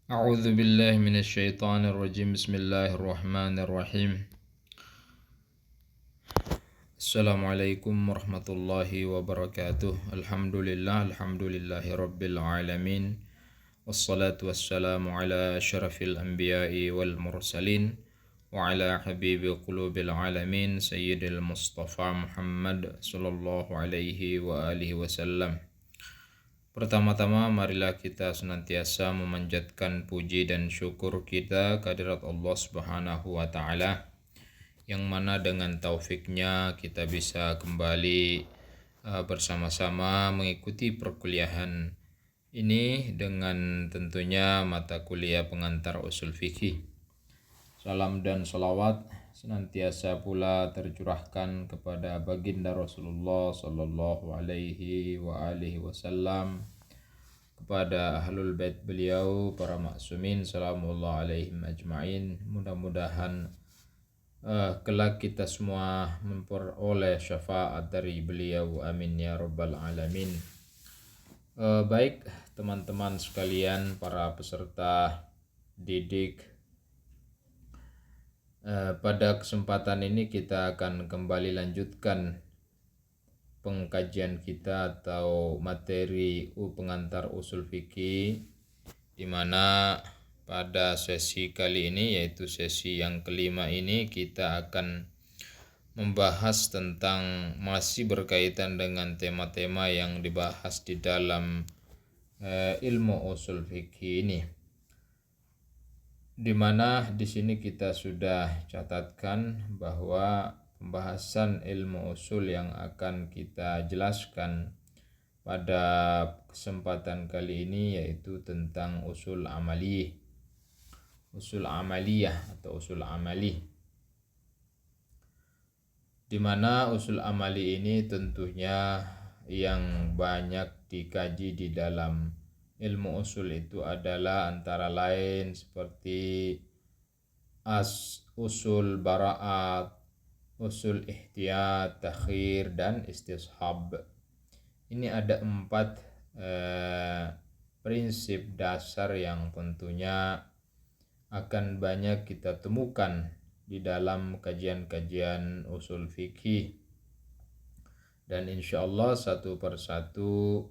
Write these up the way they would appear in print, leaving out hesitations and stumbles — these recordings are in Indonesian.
A'udzu billahi minasyaitonir rajim. Bismillahirrahmanirrahim. Assalamualaikum warahmatullahi wabarakatuh. Alhamdulillahi rabbil alamin. Wassalatu wassalamu ala asyrafil anbiya'i wal mursalin wa ala habibi qulubil alamin sayyidil Mustafa Muhammad sallallahu alaihi wa alihi wasallam. Pertama-tama marilah kita senantiasa memanjatkan puji dan syukur kita kehadirat Allah Subhanahu wa taala, yang mana dengan taufiknya kita bisa kembali bersama-sama mengikuti perkuliahan ini dengan tentunya mata kuliah pengantar usul fikih. Salam dan salawat senantiasa pula tercurahkan kepada baginda Rasulullah sallallahu alaihi wa alihi wasallam, kepada ahlul bait beliau, para maksumin salamullah alaihim ajma'in. Mudah-mudahan kelak kita semua memperoleh syafaat dari beliau, amin ya rabbal alamin. Baik teman-teman sekalian, para peserta didik, pada kesempatan ini kita akan kembali lanjutkan pengkajian kita atau materi pengantar usul fikih, di mana pada sesi kali ini, yaitu sesi yang kelima ini, kita akan membahas tentang masih berkaitan dengan tema-tema yang dibahas di dalam ilmu usul fikih ini, di mana di sini kita sudah catatkan bahwa pembahasan ilmu usul yang akan kita jelaskan pada kesempatan kali ini yaitu tentang usul amaliyah atau usul amali, di mana usul amali ini tentunya yang banyak dikaji di dalam ilmu usul itu adalah antara lain seperti usul bara'at, usul ihtiyat, takhir, dan istishab. Ini ada 4 prinsip dasar yang tentunya akan banyak kita temukan di dalam kajian-kajian usul fikih, dan insya Allah satu persatu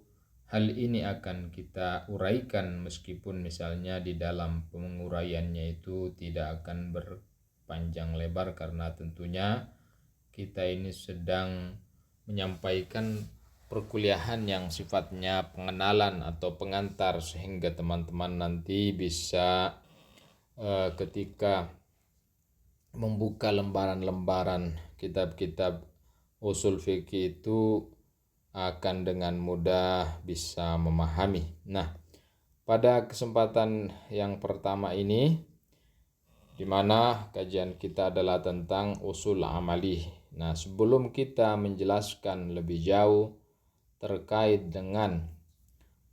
hal ini akan kita uraikan, meskipun misalnya di dalam penguraiannya itu tidak akan berpanjang lebar, karena tentunya kita ini sedang menyampaikan perkuliahan yang sifatnya pengenalan atau pengantar, sehingga teman-teman nanti bisa ketika membuka lembaran-lembaran kitab-kitab usul fikih itu akan dengan mudah bisa memahami. Nah, pada kesempatan yang pertama ini, di mana kajian kita adalah tentang usul amali. Nah, sebelum kita menjelaskan lebih jauh terkait dengan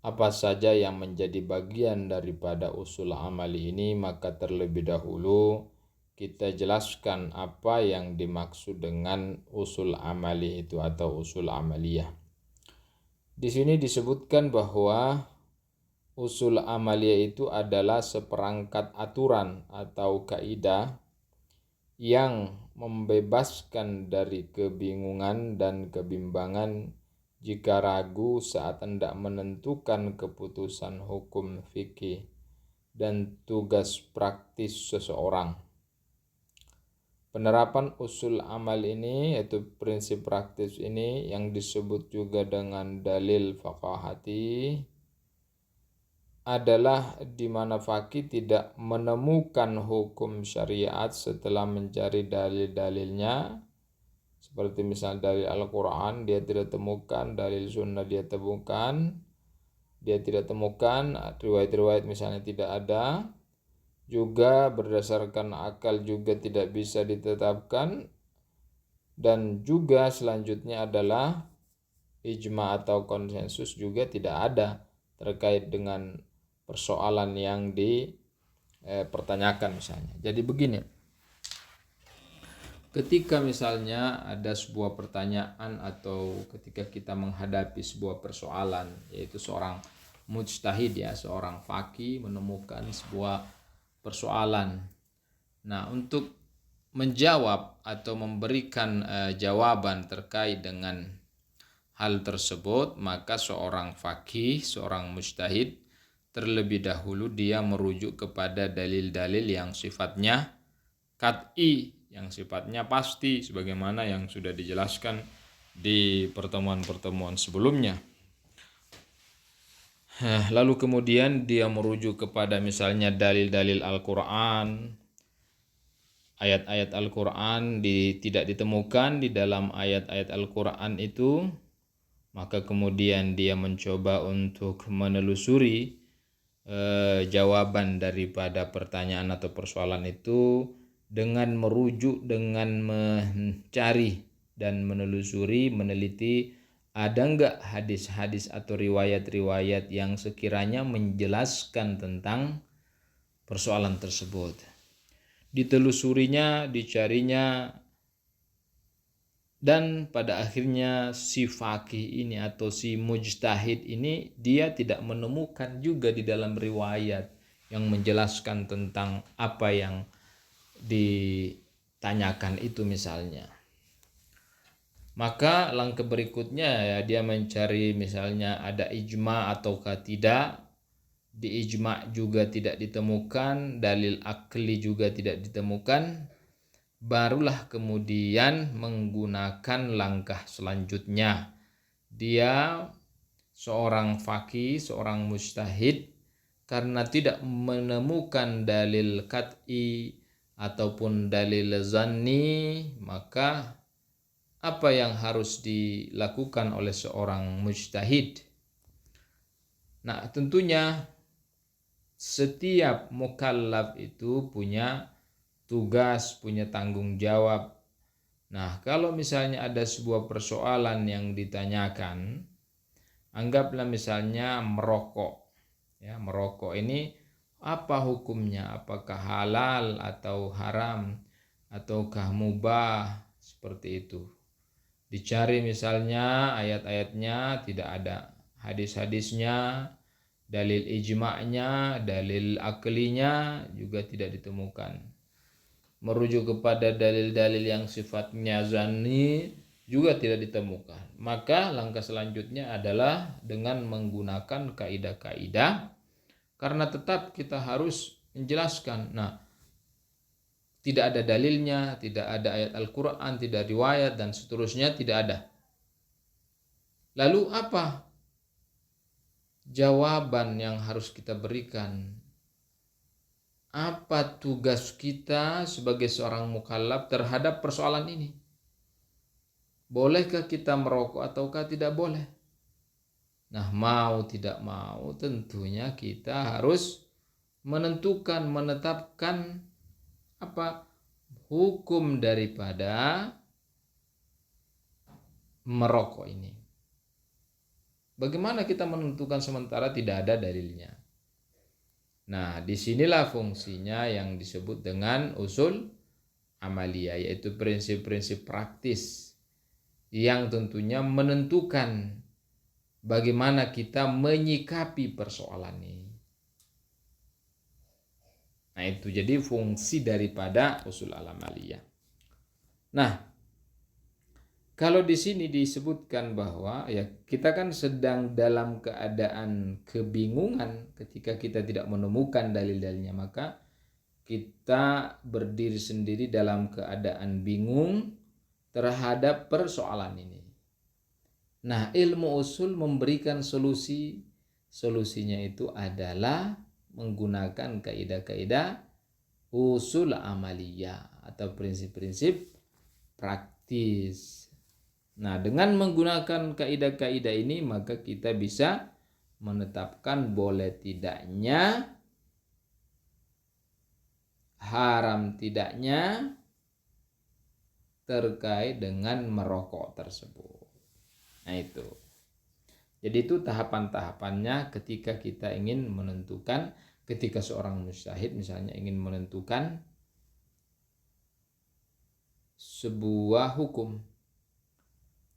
apa saja yang menjadi bagian daripada usul amali ini, maka terlebih dahulu kita jelaskan apa yang dimaksud dengan usul amali itu atau usul amaliyah. Di sini disebutkan bahwa usul amaliyah itu adalah seperangkat aturan atau kaidah yang membebaskan dari kebingungan dan kebimbangan jika ragu saat hendak menentukan keputusan hukum fikih dan tugas praktis seseorang. Penerapan usul amal ini, yaitu prinsip praktis ini, yang disebut juga dengan dalil faqahati, adalah di mana faqih tidak menemukan hukum syariat setelah mencari dalil-dalilnya. Seperti misal dalil Al-Quran dia tidak temukan, dalil sunnah dia temukan, dia tidak temukan, riwayat-riwayat misalnya tidak ada, juga berdasarkan akal juga tidak bisa ditetapkan, dan juga selanjutnya adalah ijma atau konsensus juga tidak ada terkait dengan persoalan yang dipertanyakan misalnya. Jadi begini, ketika misalnya ada sebuah pertanyaan atau ketika kita menghadapi sebuah persoalan, yaitu seorang mujtahid ya, seorang faqih menemukan sebuah persoalan. Nah, untuk menjawab atau memberikan jawaban terkait dengan hal tersebut, maka seorang faqih, seorang mujtahid terlebih dahulu dia merujuk kepada dalil-dalil yang sifatnya qat'i, yang sifatnya pasti sebagaimana yang sudah dijelaskan di pertemuan-pertemuan sebelumnya. Lalu kemudian dia merujuk kepada misalnya dalil-dalil Al-Quran, ayat-ayat Al-Quran tidak ditemukan di dalam ayat-ayat Al-Quran itu, maka kemudian dia mencoba untuk menelusuri jawaban daripada pertanyaan atau persoalan itu dengan merujuk, dengan mencari dan menelusuri, meneliti ada enggak hadis-hadis atau riwayat-riwayat yang sekiranya menjelaskan tentang persoalan tersebut. Ditelusurinya, dicarinya, dan pada akhirnya si faqih ini atau si mujtahid ini dia tidak menemukan juga di dalam riwayat yang menjelaskan tentang apa yang ditanyakan itu misalnya. Maka langkah berikutnya ya dia mencari misalnya ada ijma ataukah tidak. Di ijma juga tidak ditemukan, dalil akli juga tidak ditemukan. Barulah kemudian menggunakan langkah selanjutnya. Dia seorang faqih, seorang mujtahid, karena tidak menemukan dalil qat'i ataupun dalil zanni, maka apa yang harus dilakukan oleh seorang mujtahid? Nah, tentunya setiap mukallaf itu punya tugas, punya tanggung jawab. Nah, kalau misalnya ada sebuah persoalan yang ditanyakan, anggaplah misalnya merokok. Ya, merokok ini apa hukumnya? Apakah halal atau haram ataukah mubah? Seperti itu. Dicari misalnya ayat-ayatnya tidak ada, hadis-hadisnya, dalil ijma'nya, dalil aklinya juga tidak ditemukan. Merujuk kepada dalil-dalil yang sifatnya zanni juga tidak ditemukan. Maka langkah selanjutnya adalah dengan menggunakan kaidah-kaidah, karena tetap kita harus menjelaskan. Nah, tidak ada dalilnya, tidak ada ayat Al-Quran, tidak riwayat, dan seterusnya, tidak ada. Lalu apa jawaban yang harus kita berikan? Apa tugas kita sebagai seorang mukallaf terhadap persoalan ini? Bolehkah kita merokok ataukah tidak boleh? Nah, mau tidak mau tentunya kita harus menentukan, menetapkan apa hukum daripada merokok ini. Bagaimana kita menentukan sementara tidak ada dalilnya? Nah, disinilah fungsinya yang disebut dengan usul amaliyah, yaitu prinsip-prinsip praktis yang tentunya menentukan bagaimana kita menyikapi persoalan ini. Nah, itu jadi fungsi daripada usul al-amaliyah. Nah, kalau di sini disebutkan bahwa ya kita kan sedang dalam keadaan kebingungan ketika kita tidak menemukan dalil-dalilnya, maka kita berdiri sendiri dalam keadaan bingung terhadap persoalan ini. Nah, ilmu usul memberikan solusi. Solusinya itu adalah menggunakan kaidah-kaidah usul amaliyah atau prinsip-prinsip praktis. Nah, dengan menggunakan kaidah-kaidah ini maka kita bisa menetapkan boleh tidaknya, haram tidaknya terkait dengan merokok tersebut. Nah, itu. Jadi itu tahapan-tahapannya ketika kita ingin menentukan, ketika seorang mujtahid misalnya ingin menentukan sebuah hukum.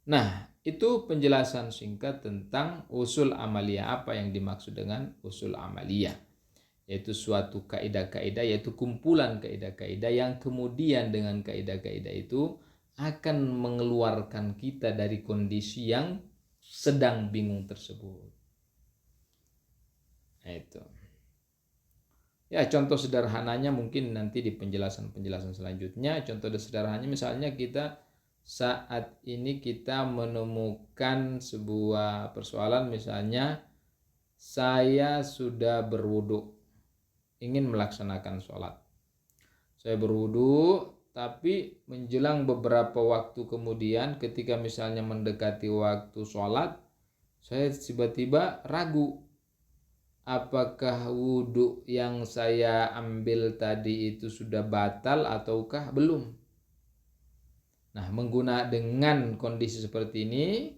Nah, itu penjelasan singkat tentang usul amaliyah. Apa yang dimaksud dengan usul amaliyah? Yaitu suatu kaidah-kaidah, yaitu kumpulan kaidah-kaidah yang kemudian dengan kaidah-kaidah itu akan mengeluarkan kita dari kondisi yang sedang bingung tersebut. Nah, itu. Ya, contoh sederhananya mungkin nanti di penjelasan-penjelasan selanjutnya. Contoh sederhananya misalnya kita saat ini kita menemukan sebuah persoalan, misalnya saya sudah berwudu, ingin melaksanakan sholat. Saya berwudu, tapi menjelang beberapa waktu kemudian ketika misalnya mendekati waktu sholat, saya tiba-tiba ragu. Apakah wudhu yang saya ambil tadi itu sudah batal ataukah belum? Nah, dengan kondisi seperti ini,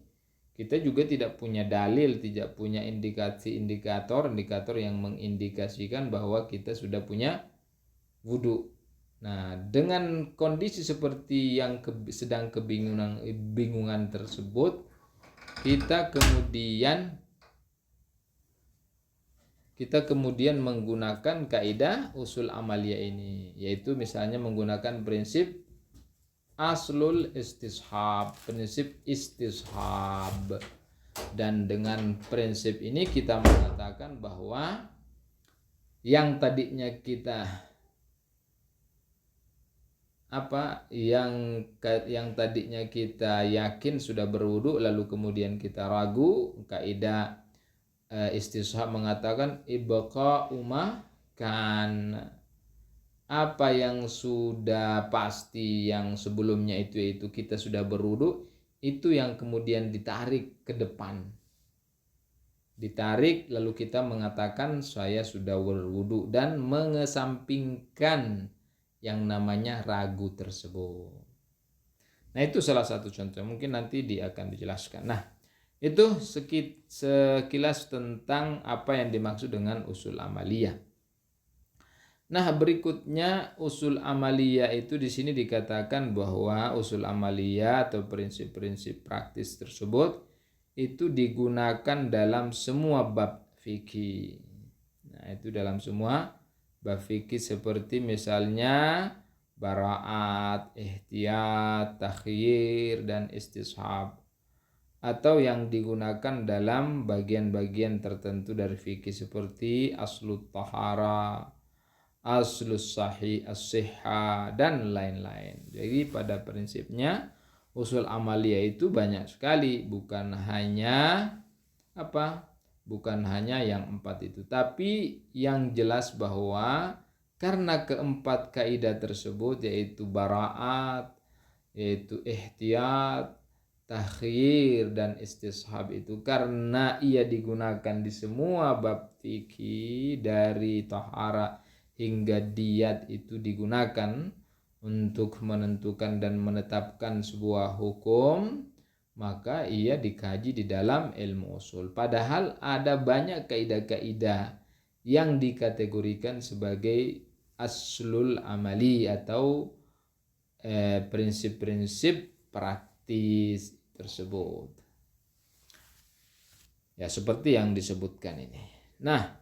kita juga tidak punya dalil, tidak punya indikator yang mengindikasikan bahwa kita sudah punya wudhu. Nah, dengan kondisi seperti yang sedang kebingungan tersebut, kita kemudian menggunakan kaidah usul amaliyah ini, yaitu misalnya menggunakan prinsip aslul istishab, prinsip istishab. Dan dengan prinsip ini kita mengatakan bahwa yang tadinya kita yang tadinya kita yakin sudah berwudu lalu kemudian kita ragu, kaidah istishab mengatakan ibqa kan, apa yang sudah pasti yang sebelumnya itu kita sudah berwudu, itu yang kemudian ditarik ke depan. Ditarik lalu kita mengatakan saya sudah berwudu dan mengesampingkan yang namanya ragu tersebut. Nah, itu salah satu contoh, mungkin nanti akan dijelaskan. Nah, itu sekilas tentang apa yang dimaksud dengan usul amaliyah. Nah, berikutnya usul amaliyah itu di sini dikatakan bahwa usul amaliyah atau prinsip-prinsip praktis tersebut itu digunakan dalam semua bab fikih. Nah, itu dalam semua bab fikih seperti misalnya bara'at, ihtiyat, takhyir, dan istishab. Atau yang digunakan dalam bagian-bagian tertentu dari fikih seperti aslut tahara, aslus sahih, as-sihha, dan lain-lain. Jadi pada prinsipnya usul amaliyah itu banyak sekali, bukan hanya yang 4 itu, tapi yang jelas bahwa karena keempat kaidah tersebut, yaitu bara'at, yaitu ihtiyat, takhyir, dan istishab itu, karena ia digunakan di semua bab fikih dari tahara hingga diat, itu digunakan untuk menentukan dan menetapkan sebuah hukum, maka ia dikaji di dalam ilmu usul. Padahal ada banyak kaidah-kaidah yang dikategorikan sebagai aslul amali atau prinsip-prinsip praktis tersebut. Ya, seperti yang disebutkan ini. Nah,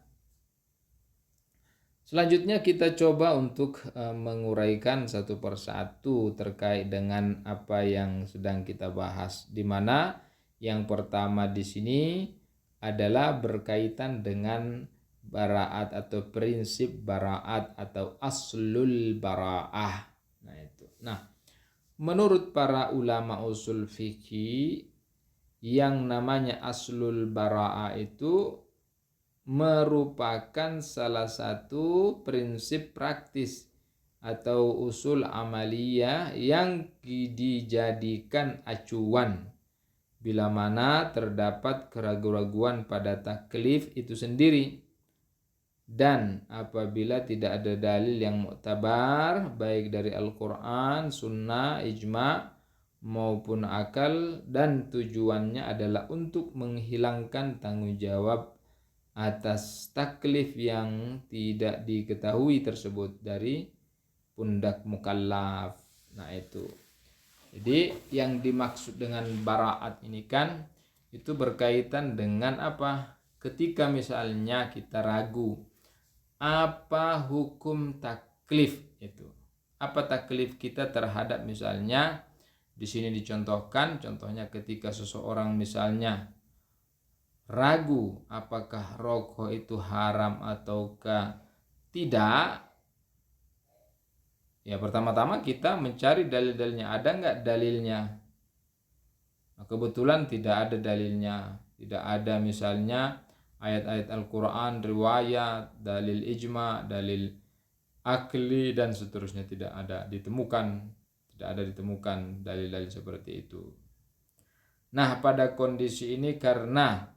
selanjutnya kita coba untuk menguraikan satu persatu terkait dengan apa yang sedang kita bahas, di mana yang pertama di sini adalah berkaitan dengan bara'at atau prinsip bara'at atau aslul bara'ah. Nah, itu. Nah, menurut para ulama usul fikih, yang namanya aslul bara'ah itu merupakan salah satu prinsip praktis atau usul amaliyah yang dijadikan acuan bila mana terdapat keraguan-raguan pada taklif itu sendiri, dan apabila tidak ada dalil yang muktabar baik dari Al-Quran, Sunnah, Ijma' maupun akal, dan tujuannya adalah untuk menghilangkan tanggung jawab atas taklif yang tidak diketahui tersebut dari pundak mukallaf. Nah, itu. Jadi yang dimaksud dengan bara'at ini kan itu berkaitan dengan apa? Ketika misalnya kita ragu apa hukum taklif itu. Apa taklif kita terhadap misalnya di sini dicontohkan, contohnya ketika seseorang misalnya ragu apakah rokok itu haram ataukah tidak. Ya pertama-tama kita mencari dalil-dalilnya. Ada nggak dalilnya? Nah, kebetulan tidak ada dalilnya. Tidak ada misalnya ayat-ayat Al-Quran, riwayat, dalil ijma, dalil akli dan seterusnya. Tidak ada ditemukan. Tidak ada ditemukan dalil-dalil seperti itu. Nah pada kondisi ini karena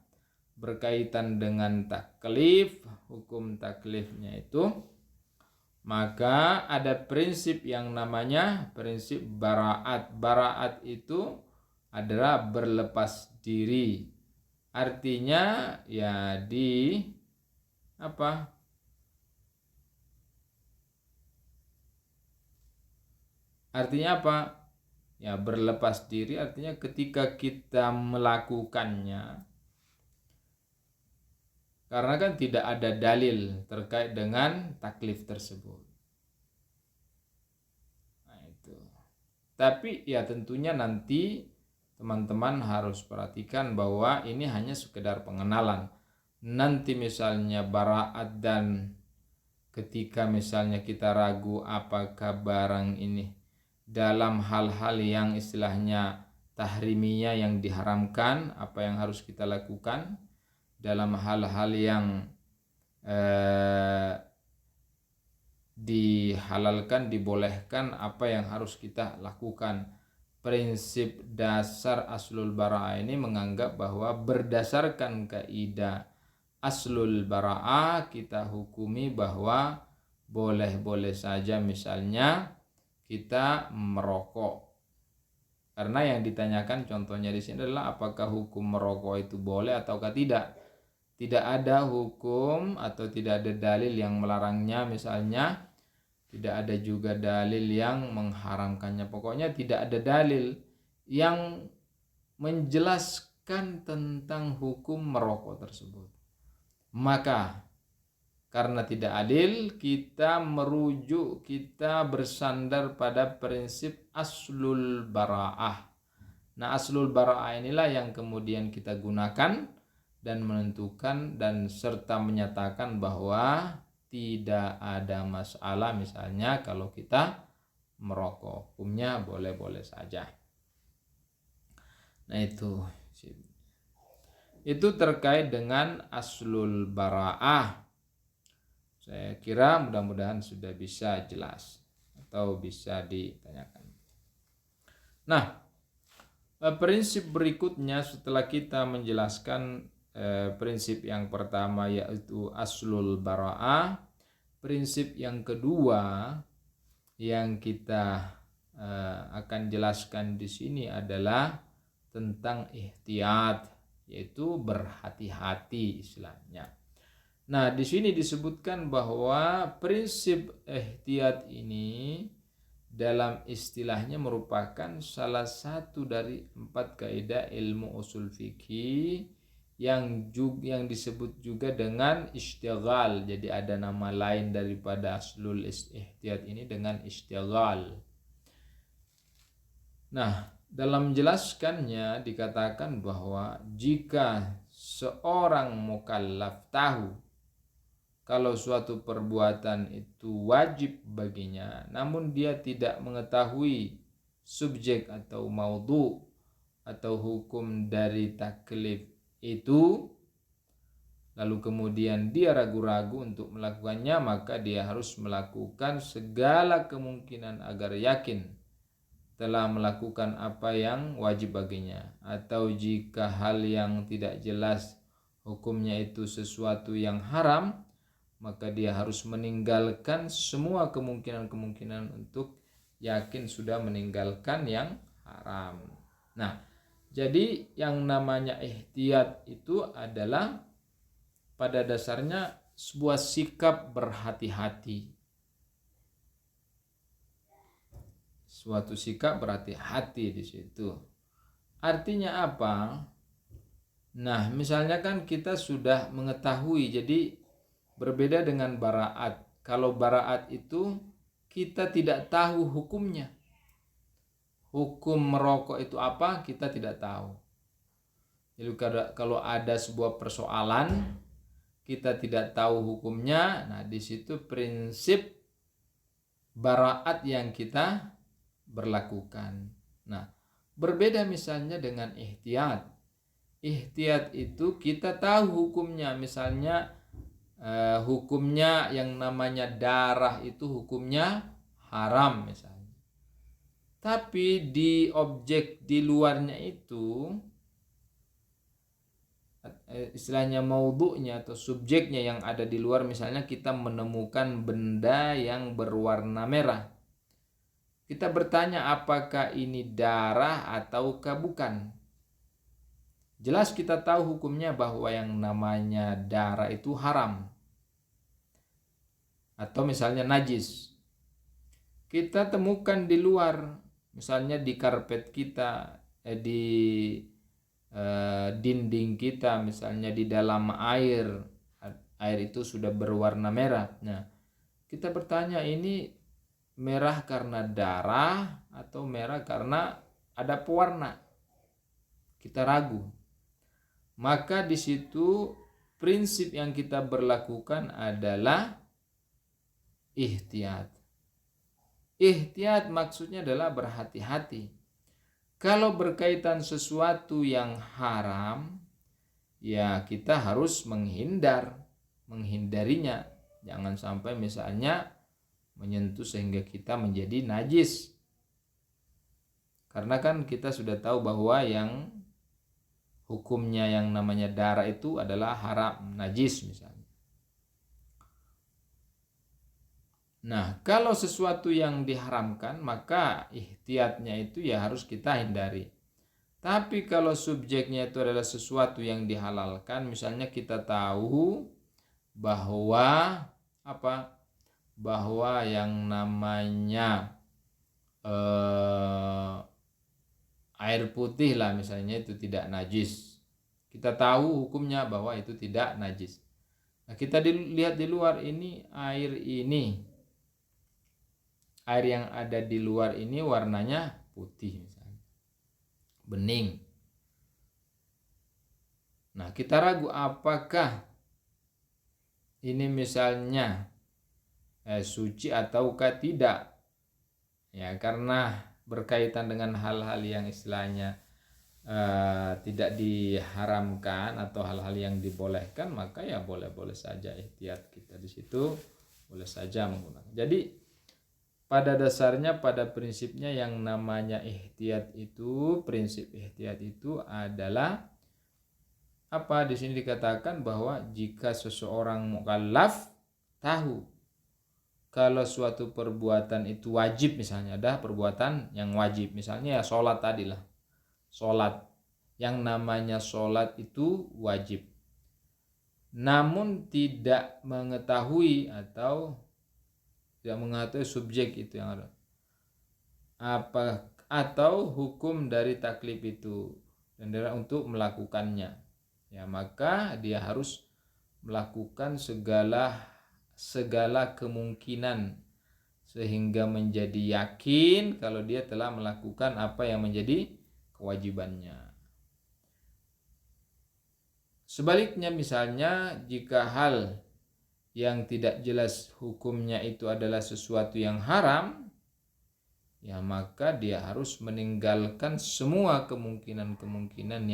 berkaitan dengan taklif, hukum taklifnya itu, maka ada prinsip yang namanya prinsip bara'at. Bara'at itu adalah berlepas diri. Artinya ya di apa? Artinya apa? Ya berlepas diri artinya ketika kita melakukannya, karena kan tidak ada dalil terkait dengan taklif tersebut. Nah itu. Tapi ya tentunya nanti teman-teman harus perhatikan bahwa ini hanya sekedar pengenalan. Nanti misalnya bara'at dan ketika misalnya kita ragu apakah barang ini dalam hal-hal yang istilahnya tahrimiyah yang diharamkan, apa yang harus kita lakukan. Dalam hal-hal yang dihalalkan, dibolehkan, apa yang harus kita lakukan. Prinsip dasar aslul bara'ah ini menganggap bahwa berdasarkan kaidah aslul bara'ah kita hukumi bahwa boleh-boleh saja misalnya kita merokok. Karena yang ditanyakan contohnya di sini adalah apakah hukum merokok itu boleh ataukah tidak. Tidak ada hukum atau tidak ada dalil yang melarangnya misalnya. Tidak ada juga dalil yang mengharamkannya. Pokoknya tidak ada dalil yang menjelaskan tentang hukum merokok tersebut. Maka karena tidak adil, kita merujuk, kita bersandar pada prinsip aslul bara'ah. Nah aslul bara'ah inilah yang kemudian kita gunakan dan menentukan dan serta menyatakan bahwa tidak ada masalah misalnya kalau kita merokok, hukumnya boleh-boleh saja. Nah itu terkait dengan aslul bara'ah. Saya kira mudah-mudahan sudah bisa jelas atau bisa ditanyakan. Nah, prinsip berikutnya setelah kita menjelaskan prinsip yang pertama yaitu aslul bara'ah, prinsip yang kedua yang kita akan jelaskan di sini adalah tentang ihtiyat, yaitu berhati-hati istilahnya. Nah, di sini disebutkan bahwa prinsip ihtiyat ini dalam istilahnya merupakan salah satu dari 4 kaidah ilmu usul fikih yang disebut juga dengan istighal. Jadi ada nama lain daripada aslul ihtiyat ini dengan istighal. Nah, dalam menjelaskannya dikatakan bahwa jika seorang mukallaf tahu kalau suatu perbuatan itu wajib baginya, namun dia tidak mengetahui subjek atau maudhu atau hukum dari taklif itu, lalu kemudian dia ragu-ragu untuk melakukannya, maka dia harus melakukan segala kemungkinan agar yakin telah melakukan apa yang wajib baginya. Atau jika hal yang tidak jelas hukumnya itu sesuatu yang haram, maka dia harus meninggalkan semua kemungkinan-kemungkinan untuk yakin sudah meninggalkan yang haram. Nah, jadi yang namanya ihtiyat itu adalah pada dasarnya sebuah sikap berhati-hati. Suatu sikap berarti hati di situ. Artinya apa? Nah, misalnya kan kita sudah mengetahui, jadi berbeda dengan baraat. Kalau baraat itu kita tidak tahu hukumnya. Hukum merokok itu apa? Kita tidak tahu. Jadi kalau ada sebuah persoalan kita tidak tahu hukumnya, nah di situ prinsip baraat yang kita berlakukan. Nah, berbeda misalnya dengan ihtiyat. Ihtiyat itu kita tahu hukumnya, misalnya hukumnya yang namanya darah itu hukumnya haram misalnya. Tapi di objek di luarnya itu istilahnya maudhu'nya atau subjeknya yang ada di luar, misalnya kita menemukan benda yang berwarna merah. Kita bertanya apakah ini darah ataukah bukan. Jelas kita tahu hukumnya bahwa yang namanya darah itu haram. Atau misalnya najis. Kita temukan di luar, misalnya di karpet kita, di dinding kita, misalnya di dalam air itu sudah berwarna merah. Nah, kita bertanya ini merah karena darah atau merah karena ada pewarna. Kita ragu. Maka di situ prinsip yang kita berlakukan adalah ihtiyat. Ihtiyat maksudnya adalah berhati-hati. Kalau berkaitan sesuatu yang haram, ya kita harus menghindarinya. Jangan sampai misalnya menyentuh sehingga kita menjadi najis. Karena kan kita sudah tahu bahwa yang hukumnya yang namanya darah itu adalah haram, najis misalnya. Nah, kalau sesuatu yang diharamkan, maka ihtiyatnya itu ya harus kita hindari. Tapi kalau subjeknya itu adalah sesuatu yang dihalalkan, misalnya kita tahu bahwa bahwa yang namanya air putih lah misalnya itu tidak najis. Kita tahu hukumnya bahwa itu tidak najis. Nah, kita lihat di luar ini air yang ada di luar ini warnanya putih misalnya, bening. Nah, kita ragu apakah ini misalnya suci ataukah tidak. Ya, karena berkaitan dengan hal-hal yang istilahnya tidak diharamkan atau hal-hal yang dibolehkan, maka ya boleh-boleh saja ihtiyat kita di situ, boleh saja menggunakan. Jadi pada dasarnya, pada prinsipnya yang namanya ihtiyat itu, prinsip ihtiyat itu adalah apa? Di sini dikatakan bahwa jika seseorang mukallaf tahu kalau suatu perbuatan itu wajib, misalnya ada perbuatan yang wajib, misalnya ya sholat tadilah. Sholat, yang namanya sholat itu wajib. Namun tidak mengetahui atau tidak mengetahui subjek itu yang ada. Apa atau hukum dari taklif itu dan untuk melakukannya. Ya, maka dia harus melakukan segala kemungkinan sehingga menjadi yakin kalau dia telah melakukan apa yang menjadi kewajibannya. Sebaliknya misalnya jika hal yang tidak jelas hukumnya itu adalah sesuatu yang haram, ya maka dia harus meninggalkan semua kemungkinan-kemungkinan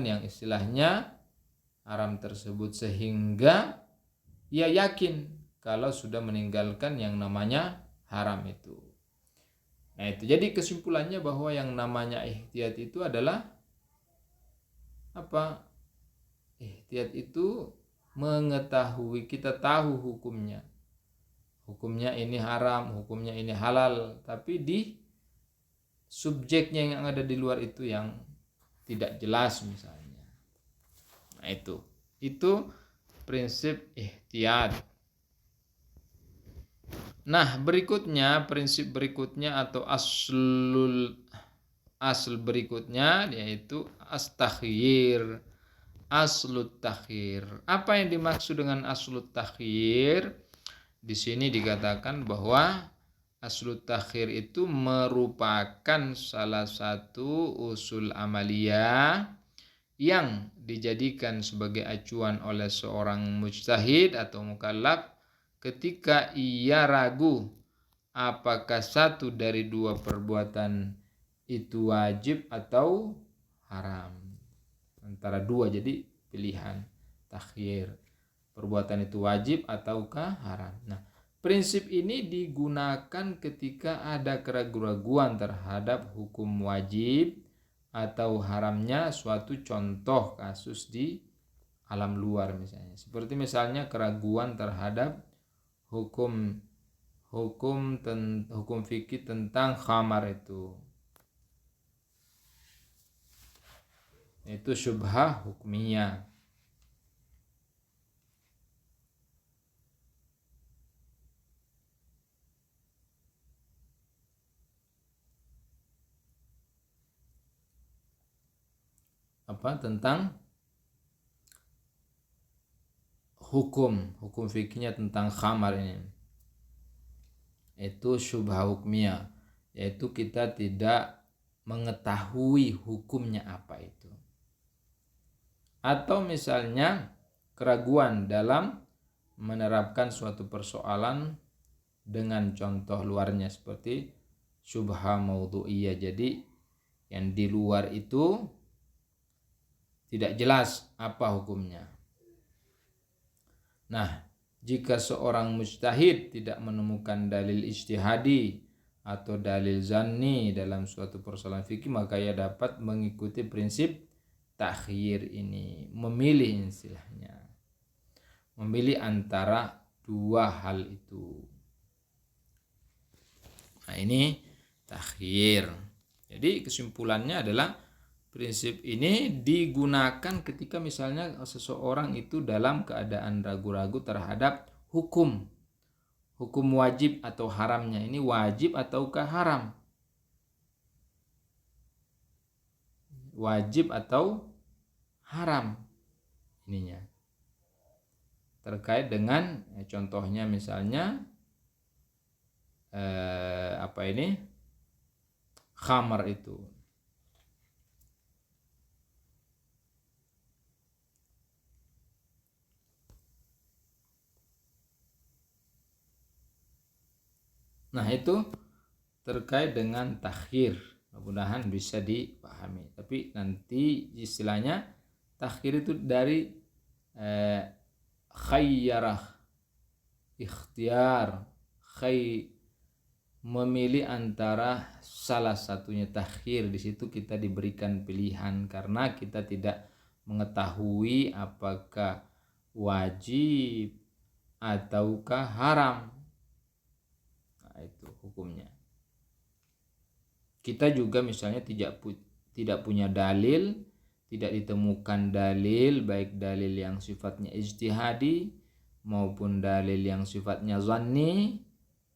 yang istilahnya haram tersebut, sehingga ia yakin kalau sudah meninggalkan yang namanya haram itu. Nah, itu jadi kesimpulannya bahwa yang namanya ihtiyat itu adalah apa? Ihtiyat itu mengetahui, kita tahu hukumnya. Hukumnya ini haram, hukumnya ini halal, tapi di subjeknya yang ada di luar itu yang tidak jelas misalnya. Nah, itu prinsip ihtiyat. Nah, berikutnya prinsip berikutnya atau asl berikutnya yaitu as-takhyir. Aslut takhir. Apa yang dimaksud dengan aslut takhir? Di sini dikatakan bahwa aslut takhir itu merupakan salah satu usul amaliyah yang dijadikan sebagai acuan oleh seorang mujtahid atau mukallaf ketika ia ragu apakah satu dari dua perbuatan itu wajib atau haram. Antara dua, jadi pilihan takhyir. Perbuatan itu wajib ataukah haram. Nah, prinsip ini digunakan ketika ada keraguan-raguan terhadap hukum wajib atau haramnya suatu contoh kasus di alam luar misalnya. Seperti misalnya keraguan terhadap hukum fikih tentang khamar itu syubhah hukmiyah. Tentang hukum fikihnya tentang khamar ini. Itu syubhah hukmiyah, yaitu kita tidak mengetahui hukumnya apa itu. Atau misalnya keraguan dalam menerapkan suatu persoalan dengan contoh luarnya seperti syubhah maudhu'iyah. Jadi yang di luar itu tidak jelas apa hukumnya. Nah, jika seorang mujtahid tidak menemukan dalil ijtihadi atau dalil zanni dalam suatu persoalan fikih, maka ia dapat mengikuti prinsip takhyir ini, memilih istilahnya. Memilih antara dua hal itu. Nah, ini takhyir. Jadi kesimpulannya adalah prinsip ini digunakan ketika misalnya seseorang itu dalam keadaan ragu-ragu terhadap hukum wajib atau haramnya. Ini wajib ataukah haram? Wajib atau haram ininya. Terkait dengan contohnya misalnya khamar itu. Nah, itu terkait dengan takhir. Mudah-mudahan bisa dipahami. Tapi nanti istilahnya takhir itu dari khayyarah, ikhtiar, memilih antara salah satunya takhir. Di situ kita diberikan pilihan karena kita tidak mengetahui apakah wajib ataukah haram. Nah, itu hukumnya. Kita juga misalnya tidak punya dalil, tidak ditemukan dalil, baik dalil yang sifatnya ijtihadi maupun dalil yang sifatnya zanni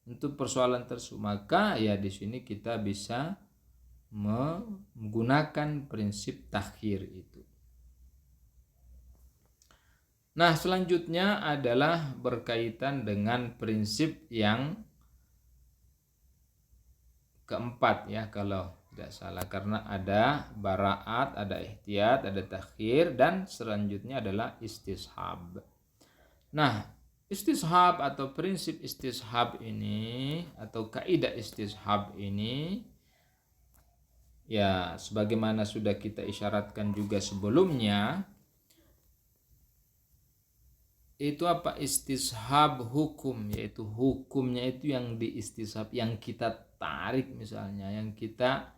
untuk persoalan tersebut, maka ya di sini kita bisa menggunakan prinsip takhir itu. Nah, selanjutnya adalah berkaitan dengan prinsip yang keempat ya kalau tidak salah, karena ada bara'at, ada ihtiyat, ada takhir, dan selanjutnya adalah istishab. Nah, istishab atau prinsip istishab ini atau kaidah istishab ini ya sebagaimana sudah kita isyaratkan juga sebelumnya, itu istishab hukum, yaitu hukumnya itu yang diistishab, yang kita tarik misalnya, yang kita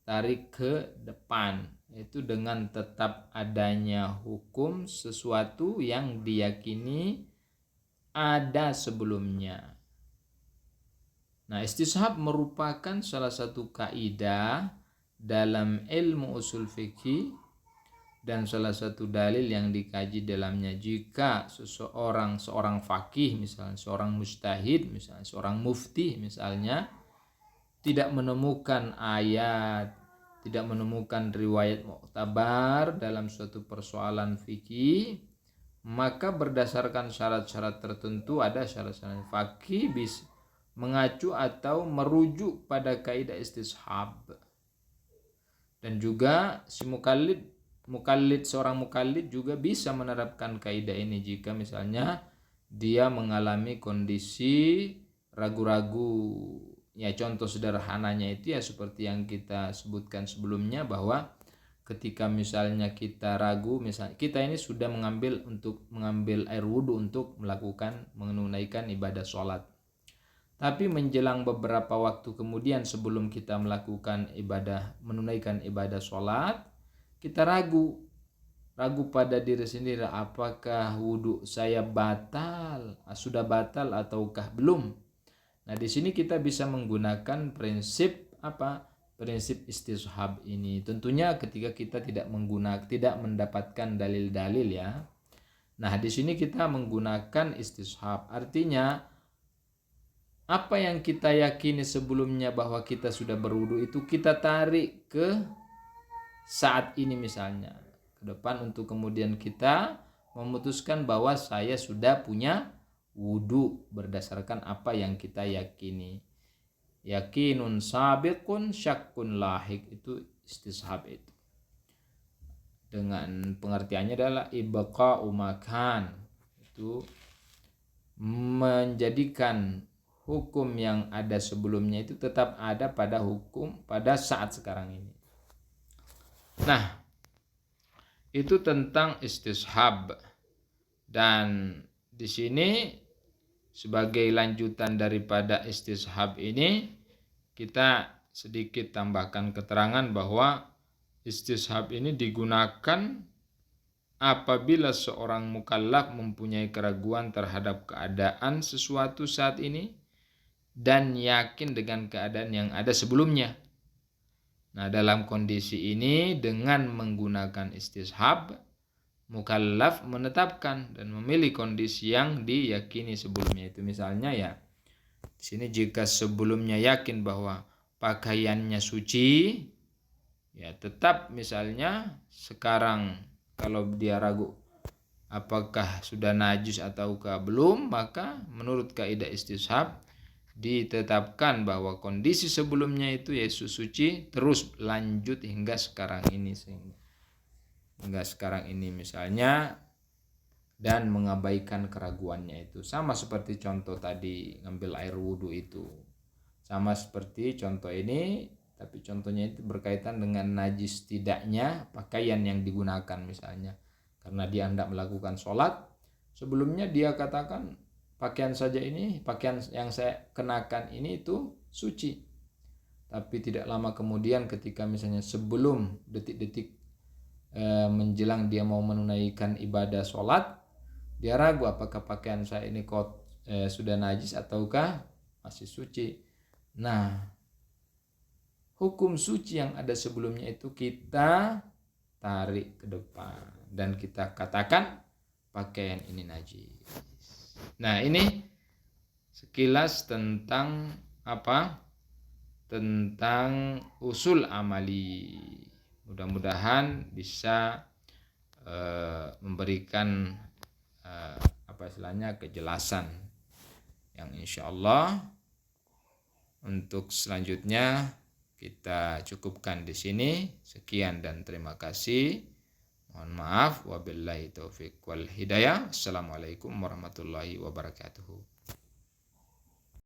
tarik ke depan, itu dengan tetap adanya hukum sesuatu yang diyakini ada sebelumnya. Nah, istishab merupakan salah satu kaidah dalam ilmu usul fikih dan salah satu dalil yang dikaji dalamnya jika seorang faqih misalnya, seorang mujtahid misalnya, seorang mufti misalnya tidak menemukan ayat, tidak menemukan riwayat muktabar dalam suatu persoalan fikih, maka berdasarkan syarat-syarat tertentu, ada syarat-syarat faqih bisa mengacu atau merujuk pada kaidah istishab. Dan juga si seorang mukallid juga bisa menerapkan kaidah ini jika misalnya dia mengalami kondisi ragu-ragu. Ya, contoh sederhananya itu ya seperti yang kita sebutkan sebelumnya, bahwa ketika misalnya kita ragu, misalnya kita ini sudah mengambil air wudhu untuk menunaikan ibadah sholat, tapi menjelang beberapa waktu kemudian sebelum kita menunaikan ibadah sholat, kita ragu pada diri sendiri, apakah wudhu saya sudah batal ataukah belum. Nah, di sini kita bisa menggunakan prinsip istishab ini. Tentunya ketika kita tidak mendapatkan dalil-dalil ya. Nah, di sini kita menggunakan istishab. Artinya apa yang kita yakini sebelumnya bahwa kita sudah berwudu itu kita tarik ke saat ini misalnya ke depan, untuk kemudian kita memutuskan bahwa saya sudah punya wudu berdasarkan apa yang kita yakini. Yakinun sabiqun syakkun lahik, itu istishab itu. Dengan pengertiannya adalah ibqa'u makan, itu menjadikan hukum yang ada sebelumnya itu tetap ada pada saat sekarang ini. Nah, itu tentang istishab. Dan di sini sebagai lanjutan daripada istishab ini, kita sedikit tambahkan keterangan bahwa istishab ini digunakan apabila seorang mukallaf mempunyai keraguan terhadap keadaan sesuatu saat ini dan yakin dengan keadaan yang ada sebelumnya. Nah, dalam kondisi ini dengan menggunakan istishab, mukallaf menetapkan dan memilih kondisi yang diyakini sebelumnya itu. Misalnya ya, di sini jika sebelumnya yakin bahwa pakaiannya suci, ya tetap misalnya sekarang kalau dia ragu apakah sudah najis ataukah belum, maka menurut kaidah istishab ditetapkan bahwa kondisi sebelumnya itu Yesus suci terus lanjut hingga sekarang ini misalnya, dan mengabaikan keraguannya itu. Sama seperti contoh tadi ngambil air wudhu itu, sama seperti contoh ini, tapi contohnya itu berkaitan dengan najis tidaknya pakaian yang digunakan misalnya, karena dia hendak melakukan sholat. Sebelumnya dia katakan pakaian yang saya kenakan ini itu suci. Tapi tidak lama kemudian ketika misalnya sebelum detik-detik menjelang dia mau menunaikan ibadah sholat, dia ragu apakah pakaian saya ini sudah najis ataukah masih suci. Nah, hukum suci yang ada sebelumnya itu kita tarik ke depan dan kita katakan pakaian ini najis. Nah, ini sekilas tentang tentang usul amali. Mudah-mudahan bisa memberikan kejelasan yang insyaallah. Untuk selanjutnya kita cukupkan di sini. Sekian dan terima kasih. Mohon maaf, wabillahi taufiq wal hidayah. Assalamualaikum warahmatullahi wabarakatuh.